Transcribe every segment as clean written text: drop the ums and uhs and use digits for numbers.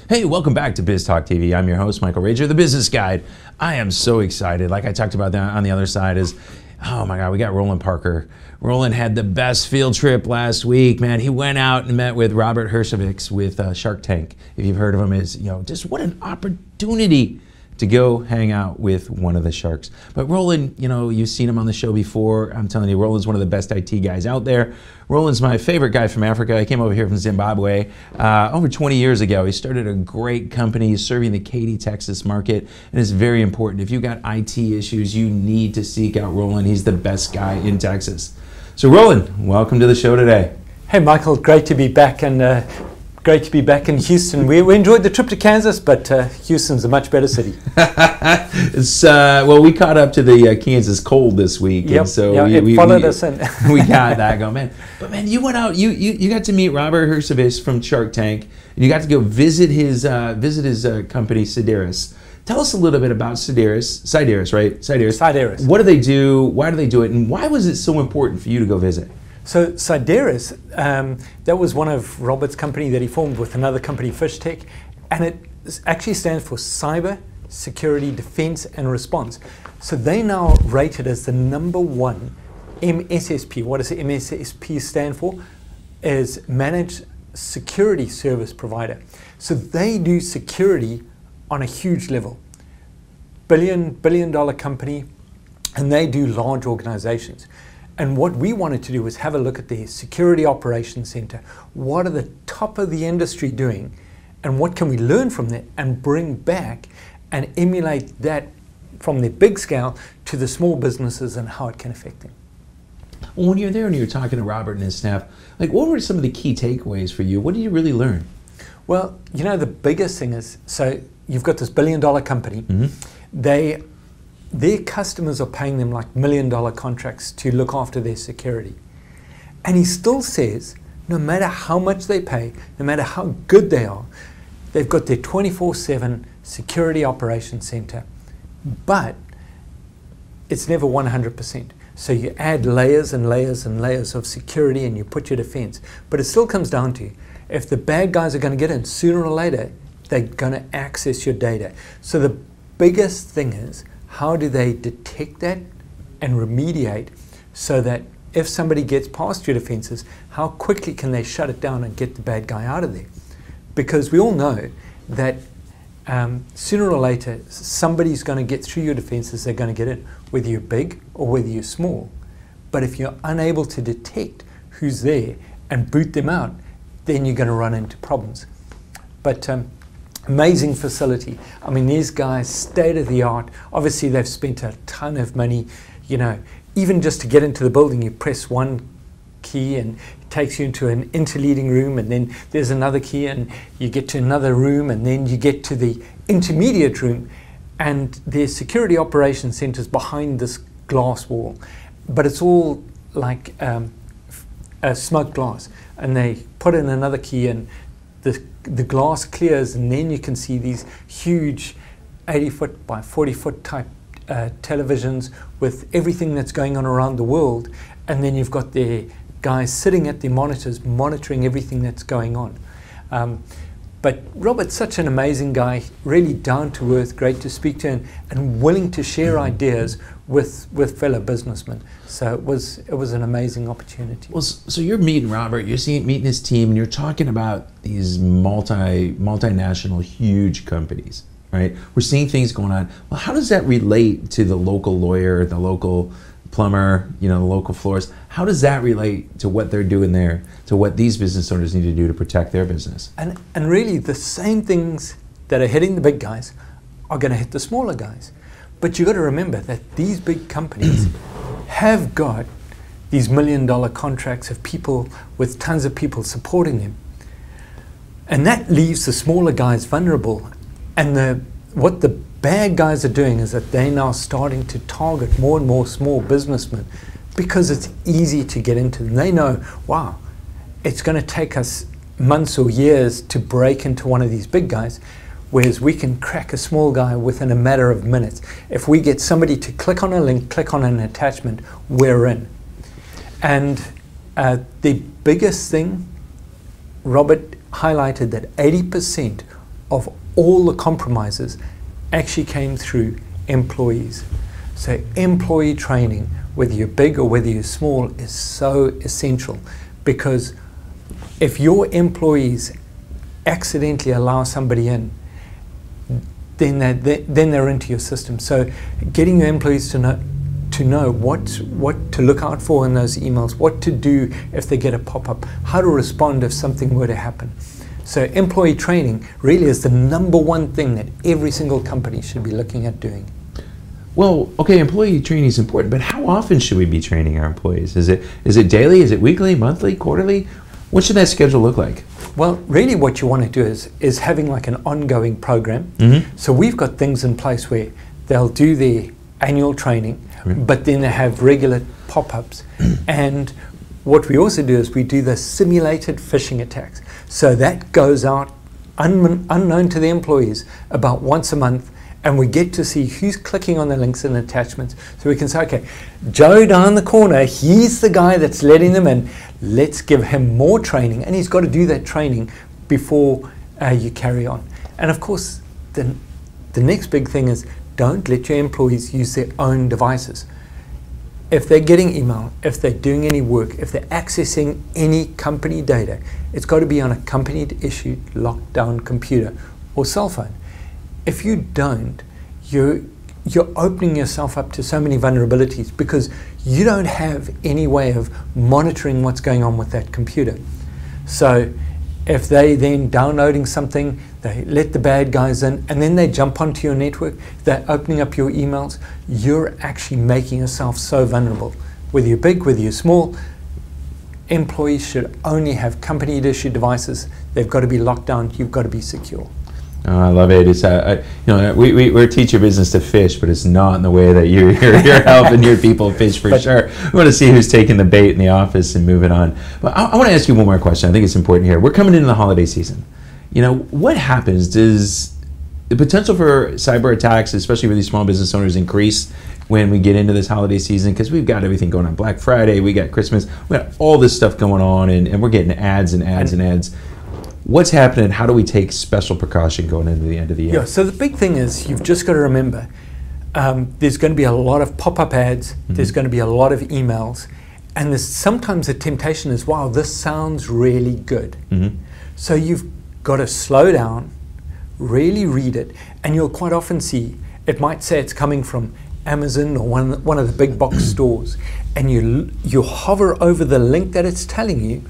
Hey, welcome back to Biz Talk TV. I'm your host, Michael Rager, the Business Guide. I am so excited. Like I talked about on the other side is, oh my God, we got Roland Parker. Roland had the best field trip last week, man. He went out and met with Robert Herjavec with Shark Tank. If you've heard of him, just what an opportunity to go hang out with one of the sharks. But Roland, you've seen him on the show before. I'm telling you, Roland's one of the best IT guys out there. Roland's my favorite guy from Africa. He came over here from Zimbabwe over 20 years ago. He started a great company serving the Katy, Texas market, and it's very important. If you've got IT issues, you need to seek out Roland. He's the best guy in Texas. So Roland, welcome to the show today. Hey Michael, great to be back, and great to be back in Houston. We enjoyed the trip to Kansas, but Houston's a much better city. Well, we caught up to the Kansas cold this week, yep. And so it followed us in. We got that going, man. But man, you went out. You got to meet Robert Herjavec from Shark Tank, and you got to go visit his company, Cyderes. Tell us a little bit about Cyderes, right? Cyderes. What do they do? Why do they do it? And why was it so important for you to go visit? So Cyderes, that was one of Robert's company that he formed with another company, Fish Tech, and it actually stands for Cyber Security Defense and Response. So they now rated as the #1 MSSP. What does the MSSP stand for? Is Managed Security Service Provider. So they do security on a huge level. Billion dollar company, and they do large organizations. And what we wanted to do was have a look at their Security Operations Center. What are the top of the industry doing? And what can we learn from that and bring back and emulate that from the big scale to the small businesses and how it can affect them? Well, when you're there and you're talking to Robert and his staff, what were some of the key takeaways for you? What did you really learn? Well, the biggest thing is, so you've got this billion-dollar company. Mm-hmm. Their customers are paying them like million-dollar contracts to look after their security. And he still says, no matter how much they pay, no matter how good they are, they've got their 24/7 security operations center. But it's never 100%. So you add layers and layers and layers of security and you put your defense. But it still comes down to, if the bad guys are going to get in, sooner or later, they're going to access your data. So the biggest thing is, how do they detect that and remediate so that if somebody gets past your defenses, how quickly can they shut it down and get the bad guy out of there? Because we all know that sooner or later, somebody's going to get through your defenses, they're going to get in, whether you're big or whether you're small. But if you're unable to detect who's there and boot them out, then you're going to run into problems. But amazing facility. I mean, these guys, state of the art. Obviously, they've spent a ton of money. Even just to get into the building, you press one key and it takes you into an interleading room, and then there's another key and you get to another room, and then you get to the intermediate room, and there's security operations centers behind this glass wall. But it's all like a smoked glass, and they put in another key and the glass clears, and then you can see these huge 80-foot by 40-foot type televisions with everything that's going on around the world, and then you've got the guys sitting at the monitors monitoring everything that's going on. But Robert's such an amazing guy, really down to earth, great to speak to, and willing to share ideas with fellow businessmen. So it was an amazing opportunity. Well, so you're meeting Robert, you're meeting his team, and you're talking about these multinational huge companies, right? We're seeing things going on. Well, how does that relate to the local lawyer, the local plumber, the local florist? How does that relate to what they're doing there, to what these business owners need to do to protect their business? And really, the same things that are hitting the big guys are going to hit the smaller guys. But you've got to remember that these big companies have got these million-dollar contracts of people with tons of people supporting them. And that leaves the smaller guys vulnerable. And what the bad guys are doing is that they're now starting to target more and more small businessmen because it's easy to get into them. They know, wow, it's going to take us months or years to break into one of these big guys, whereas we can crack a small guy within a matter of minutes. If we get somebody to click on a link, click on an attachment, we're in. And the biggest thing, Robert highlighted that 80% of all the compromises actually came through employees. So employee training, whether you're big or whether you're small, is so essential, because if your employees accidentally allow somebody in, then they're into your system. So getting your employees to know what to look out for in those emails, what to do if they get a pop-up, how to respond if something were to happen. So employee training really is the #1 thing that every single company should be looking at doing. Well, okay, employee training is important, but how often should we be training our employees? Is it daily? Is it weekly, monthly, quarterly? What should that schedule look like? Well, really what you want to do is having like an ongoing program. So we've got things in place where they'll do their annual training, but then they have regular pop-ups. And what we also do is we do the simulated phishing attacks. So that goes out unknown to the employees about once a month, and we get to see who's clicking on the links and attachments. So we can say, okay, Joe down the corner, he's the guy that's letting them in. Let's give him more training, and he's got to do that training before you carry on. And of course, the next big thing is don't let your employees use their own devices. If they're getting email, if they're doing any work, if they're accessing any company data, it's got to be on a company-issued locked-down computer or cell phone. If you don't, you're opening yourself up to so many vulnerabilities, because you don't have any way of monitoring what's going on with that computer. So if they then downloading something, they let the bad guys in, and then they jump onto your network, they're opening up your emails, you're actually making yourself so vulnerable. Whether you're big, whether you're small, employees should only have company-issued devices. They've got to be locked down. You've got to be secure. Oh, I love it. It's we teach your business to fish, but it's not in the way that you're helping your people fish for sure. We want to see who's taking the bait in the office and moving on. But I want to ask you one more question. I think it's important here. We're coming into the holiday season. What happens? Does the potential for cyber attacks, especially with these small business owners, increase when we get into this holiday season? Because we've got everything going on. Black Friday, we got Christmas, we got all this stuff going on, and we're getting ads and ads and ads. What's happening? How do we take special precaution going into the end of the year? Yeah, so the big thing is you've just got to remember there's going to be a lot of pop-up ads, there's going to be a lot of emails, and there's sometimes the temptation is, wow, this sounds really good. So you've got to slow down, really read it, and you'll quite often see it might say it's coming from Amazon or one of the big box stores, and you hover over the link that it's telling you,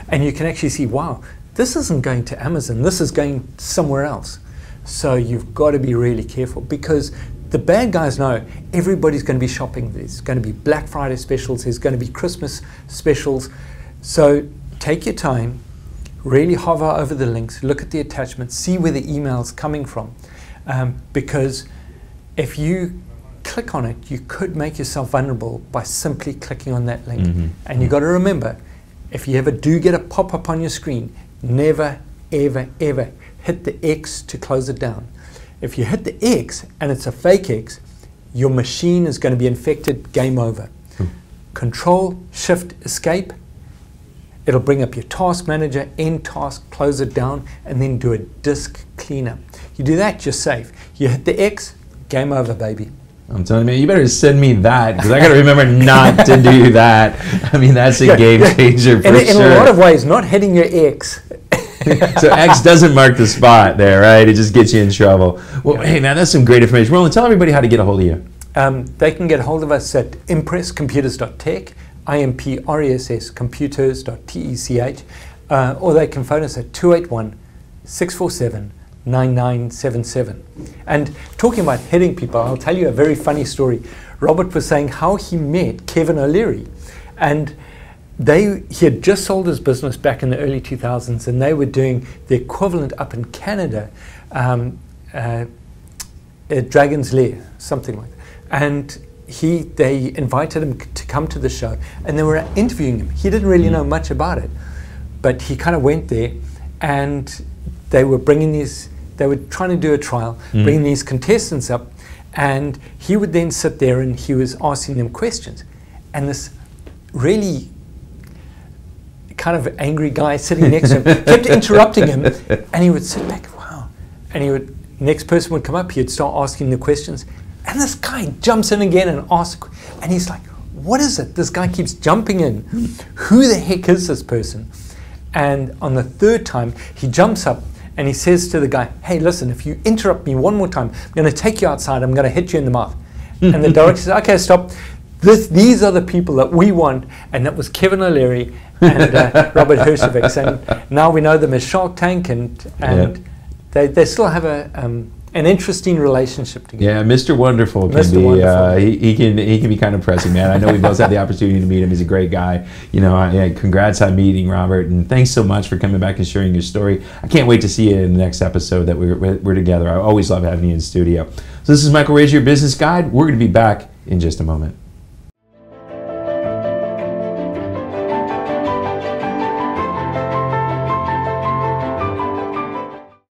and you can actually see, wow, this isn't going to Amazon, this is going somewhere else. So you've got to be really careful, because the bad guys know everybody's going to be shopping. There's going to be Black Friday specials, there's going to be Christmas specials. So take your time, really hover over the links, look at the attachments, see where the email's coming from. Because if you click on it, you could make yourself vulnerable by simply clicking on that link. And you've got to remember, if you ever do get a pop-up on your screen, never, ever, ever hit the X to close it down. If you hit the X and it's a fake X, your machine is going to be infected, game over. Control, Shift, Escape. It'll bring up your task manager, end task, close it down, and then do a disk cleanup. You do that, you're safe. You hit the X, game over, baby. I'm telling you, you better send me that, because I got to remember not to do that. I mean, that's a game changer for sure. In a lot of ways, not hitting your X. So X doesn't mark the spot there, right? It just gets you in trouble. Well, hey, man, that's some great information. Roland, tell everybody how to get a hold of you. They can get a hold of us at impresscomputers.tech, IMPRESS computers.tech, or they can phone us at 281-647-9977. And talking about hitting people, I'll tell you a very funny story. Robert was saying how he met Kevin O'Leary, and he had just sold his business back in the early 2000s, and they were doing the equivalent up in Canada, at Dragon's Lair, something like that. And they invited him to come to the show, and they were interviewing him. He didn't really know much about it, but he kind of went there, and they were trying to do a trial, bringing these contestants up, and he would then sit there and he was asking them questions. And this really kind of angry guy sitting next to him kept interrupting him, and he would sit back, wow. and next person would come up, he'd start asking the questions, and this guy jumps in again and asks, and he's like, what is it? This guy keeps jumping in. Who the heck is this person? And on the third time, he jumps up and he says to the guy, hey, listen, if you interrupt me one more time, I'm going to take you outside, I'm going to hit you in the mouth. And the director says, okay, stop. These are the people that we want. And that was Kevin O'Leary and Robert Herjavec. And now we know them as Shark Tank, and they still have an interesting relationship together. Yeah, Mr. Wonderful can be Wonderful. He can be kind of pressing, man. I know we both had the opportunity to meet him. He's a great guy. You know, congrats on meeting Robert, and thanks so much for coming back and sharing your story. I can't wait to see you in the next episode that we're together. I always love having you in the studio. So this is Michael Rager, your business guide. We're going to be back in just a moment.